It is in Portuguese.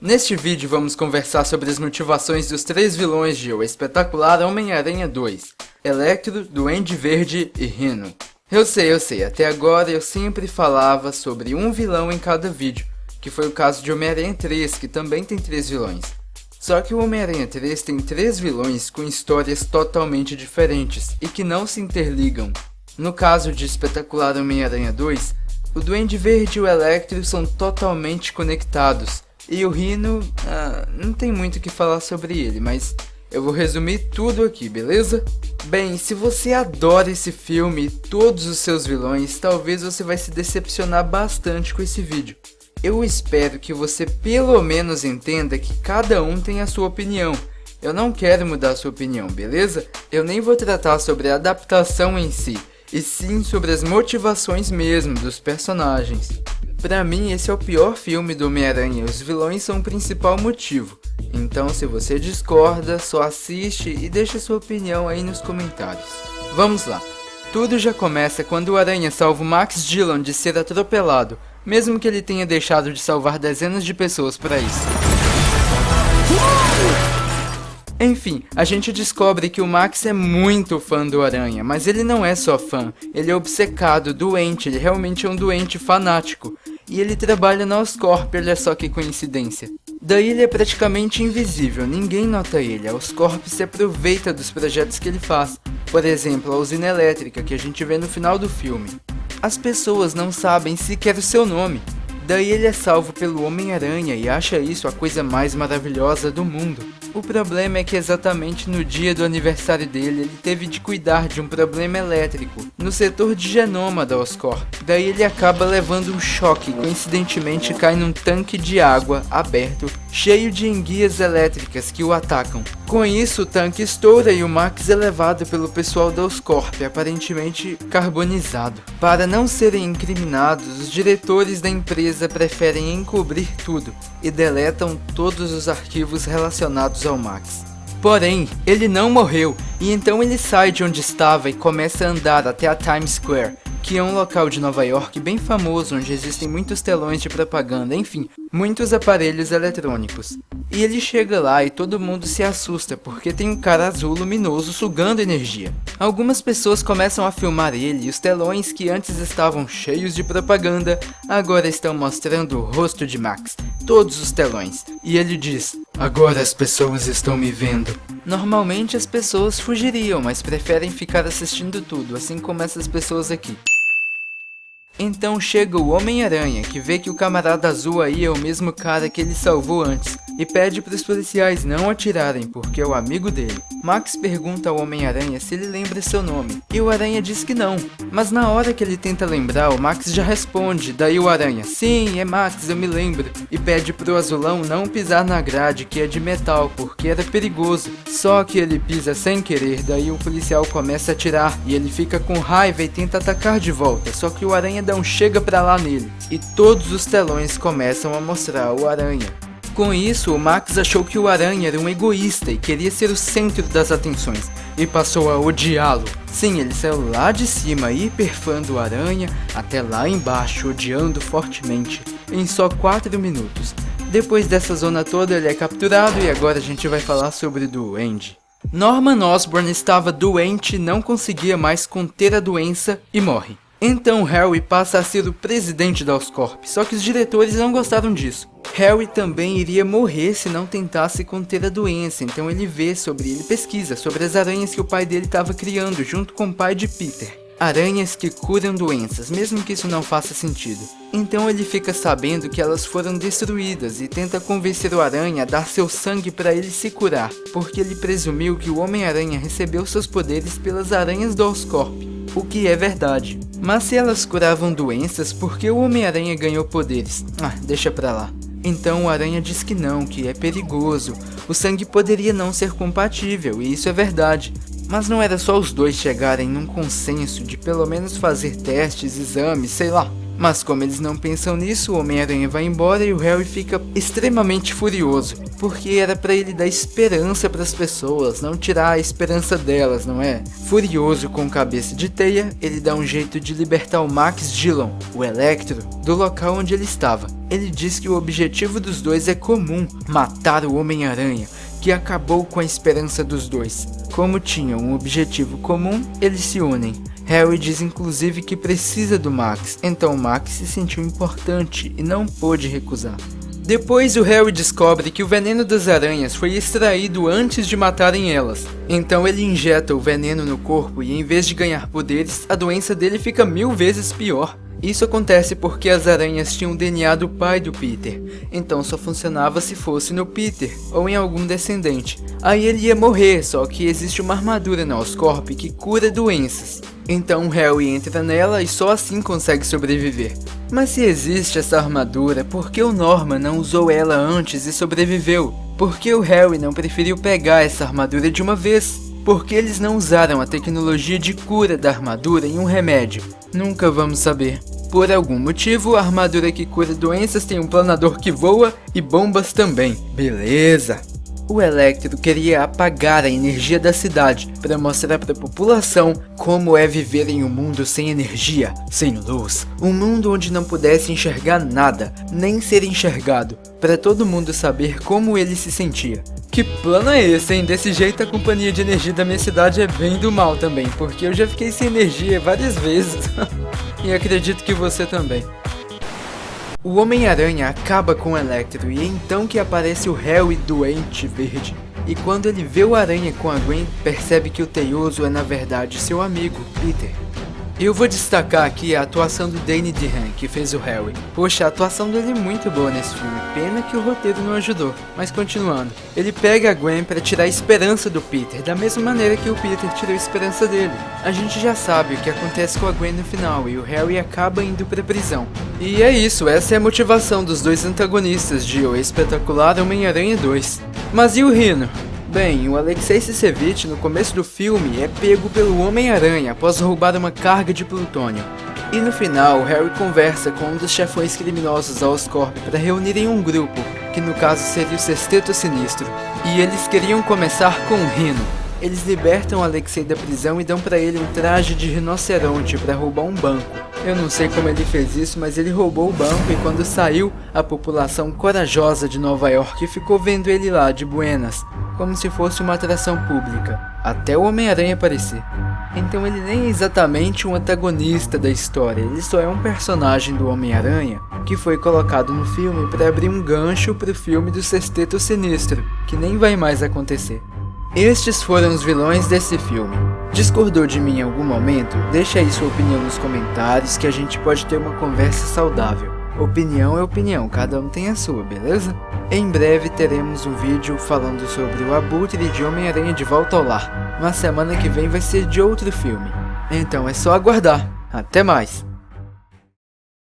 Neste vídeo vamos conversar sobre as motivações dos três vilões de O Espetacular Homem-Aranha 2, Electro, Duende Verde e Rhino. Eu sei, até agora eu sempre falava sobre um vilão em cada vídeo, que foi o caso de Homem-Aranha 3, que também tem 3 vilões. Só que o Homem-Aranha 3 tem 3 vilões com histórias totalmente diferentes e que não se interligam. No caso de Espetacular Homem-Aranha 2, o Duende Verde e o Electro são totalmente conectados. E o Rhino, não tem muito o que falar sobre ele, mas eu vou resumir tudo aqui, beleza? Bem, se você adora esse filme e todos os seus vilões, talvez você vai se decepcionar bastante com esse vídeo. Eu espero que você pelo menos entenda que cada um tem a sua opinião. Eu não quero mudar a sua opinião, beleza? Eu nem vou tratar sobre a adaptação em si, e sim sobre as motivações mesmo dos personagens. Pra mim, esse é o pior filme do Homem-Aranha, os vilões são o principal motivo. Então, se você discorda, só assiste e deixa sua opinião aí nos comentários. Vamos lá. Tudo já começa quando o Aranha salva o Max Dillon de ser atropelado, mesmo que ele tenha deixado de salvar dezenas de pessoas para isso. Enfim, a gente descobre que o Max é muito fã do Aranha, mas ele não é só fã, ele é obcecado, doente, ele realmente é um doente fanático. E ele trabalha na Oscorp, olha só que coincidência. Daí ele é praticamente invisível, ninguém nota ele, a Oscorp se aproveita dos projetos que ele faz. Por exemplo, a usina elétrica que a gente vê no final do filme. As pessoas não sabem sequer o seu nome. Daí ele é salvo pelo Homem-Aranha e acha isso a coisa mais maravilhosa do mundo. O problema é que exatamente no dia do aniversário dele, ele teve de cuidar de um problema elétrico no setor de genoma da Oscorp. Daí ele acaba levando um choque e coincidentemente cai num tanque de água aberto, cheio de enguias elétricas que o atacam. Com isso, o tanque estoura e o Max é levado pelo pessoal da Oscorp, aparentemente carbonizado. Para não serem incriminados, os diretores da empresa preferem encobrir tudo e deletam todos os arquivos relacionados ao Max. Porém, ele não morreu, e então ele sai de onde estava e começa a andar até a Times Square, que é um local de Nova York bem famoso onde existem muitos telões de propaganda, enfim, muitos aparelhos eletrônicos. E ele chega lá e todo mundo se assusta porque tem um cara azul luminoso sugando energia. Algumas pessoas começam a filmar ele e os telões que antes estavam cheios de propaganda agora estão mostrando o rosto de Max, todos os telões. E ele diz: "Agora as pessoas estão me vendo." Normalmente as pessoas fugiriam, mas preferem ficar assistindo tudo, assim como essas pessoas aqui. Então chega o Homem-Aranha, que vê que o camarada azul aí é o mesmo cara que ele salvou antes, e pede para os policiais não atirarem, porque é o amigo dele. Max pergunta ao Homem-Aranha se ele lembra seu nome, e o Aranha diz que não. Mas na hora que ele tenta lembrar, o Max já responde, daí o Aranha: "Sim, é Max, eu me lembro", e pede pro azulão não pisar na grade, que é de metal, porque era perigoso. Só que ele pisa sem querer, daí o policial começa a atirar, e ele fica com raiva e tenta atacar de volta, só que o Aranha dá um chega pra lá nele, e todos os telões começam a mostrar o Aranha. Com isso, o Max achou que o Aranha era um egoísta e queria ser o centro das atenções, e passou a odiá-lo. Sim, ele saiu lá de cima, hiper fã do Aranha, até lá embaixo, odiando fortemente, em só 4 minutos. Depois dessa zona toda, ele é capturado e agora a gente vai falar sobre o Duende. Norman Osborn estava doente, não conseguia mais conter a doença e morre. Então Harry passa a ser o presidente da Oscorp, só que os diretores não gostaram disso. Harry também iria morrer se não tentasse conter a doença, então ele pesquisa sobre as aranhas que o pai dele estava criando junto com o pai de Peter. Aranhas que curam doenças, mesmo que isso não faça sentido. Então ele fica sabendo que elas foram destruídas e tenta convencer o Aranha a dar seu sangue para ele se curar, porque ele presumiu que o Homem-Aranha recebeu seus poderes pelas aranhas da Oscorp, o que é verdade. Mas se elas curavam doenças, por que o Homem-Aranha ganhou poderes? Deixa pra lá. Então o Aranha diz que não, que é perigoso. O sangue poderia não ser compatível, e isso é verdade. Mas não era só os dois chegarem num consenso de pelo menos fazer testes, exames, sei lá. Mas como eles não pensam nisso, o Homem-Aranha vai embora e o Harry fica extremamente furioso, porque era pra ele dar esperança pras pessoas, não tirar a esperança delas, não é? Furioso com cabeça de teia, ele dá um jeito de libertar o Max Dillon, o Electro, do local onde ele estava. Ele diz que o objetivo dos dois é comum, matar o Homem-Aranha, que acabou com a esperança dos dois. Como tinham um objetivo comum, eles se unem. Harry diz inclusive que precisa do Max, então Max se sentiu importante e não pôde recusar. Depois o Harry descobre que o veneno das aranhas foi extraído antes de matarem elas. Então ele injeta o veneno no corpo e em vez de ganhar poderes, a doença dele fica 1000 vezes pior. Isso acontece porque as aranhas tinham o DNA do pai do Peter, então só funcionava se fosse no Peter ou em algum descendente. Aí ele ia morrer, só que existe uma armadura na Oscorp que cura doenças. Então Harry entra nela e só assim consegue sobreviver. Mas se existe essa armadura, por que o Norman não usou ela antes e sobreviveu? Por que o Harry não preferiu pegar essa armadura de uma vez? Por que eles não usaram a tecnologia de cura da armadura em um remédio? Nunca vamos saber. Por algum motivo, a armadura que cura doenças tem um planador que voa e bombas também. Beleza! O Electro queria apagar a energia da cidade para mostrar para a população como é viver em um mundo sem energia, sem luz, um mundo onde não pudesse enxergar nada, nem ser enxergado, para todo mundo saber como ele se sentia. Que plano é esse, hein? Desse jeito a companhia de energia da minha cidade é bem do mal também, porque eu já fiquei sem energia várias vezes. E acredito que você também. O Homem-Aranha acaba com o Electro e é então que aparece o Harry doente verde. E quando ele vê o Aranha com a Gwen, percebe que o teioso é na verdade seu amigo, Peter. Eu vou destacar aqui a atuação do Danny DeHaan, que fez o Harry. Poxa, a atuação dele é muito boa nesse filme, pena que o roteiro não ajudou. Mas continuando, ele pega a Gwen para tirar a esperança do Peter, da mesma maneira que o Peter tirou a esperança dele. A gente já sabe o que acontece com a Gwen no final e o Harry acaba indo pra prisão. E é isso, essa é a motivação dos dois antagonistas de O Espetacular Homem-Aranha 2. Mas e o Rhino? Bem, o Alexei Sisevich no começo do filme é pego pelo Homem-Aranha após roubar uma carga de plutônio. E no final, Harry conversa com um dos chefões criminosos da Oscorp para reunirem um grupo, que no caso seria o Sexteto Sinistro. E eles queriam começar com o Rhino. Eles libertam o Alexei da prisão e dão para ele um traje de rinoceronte para roubar um banco. Eu não sei como ele fez isso, mas ele roubou o banco e quando saiu, a população corajosa de Nova York ficou vendo ele lá de buenas, como se fosse uma atração pública, até o Homem-Aranha aparecer. Então ele nem é exatamente um antagonista da história, ele só é um personagem do Homem-Aranha que foi colocado no filme para abrir um gancho pro filme do Sexteto Sinistro, que nem vai mais acontecer. Estes foram os vilões desse filme. Discordou de mim em algum momento? Deixa aí sua opinião nos comentários que a gente pode ter uma conversa saudável. Opinião é opinião, cada um tem a sua, beleza? Em breve teremos um vídeo falando sobre o Abutre de Homem-Aranha de Volta ao Lar. Na semana que vem vai ser de outro filme. Então é só aguardar. Até mais!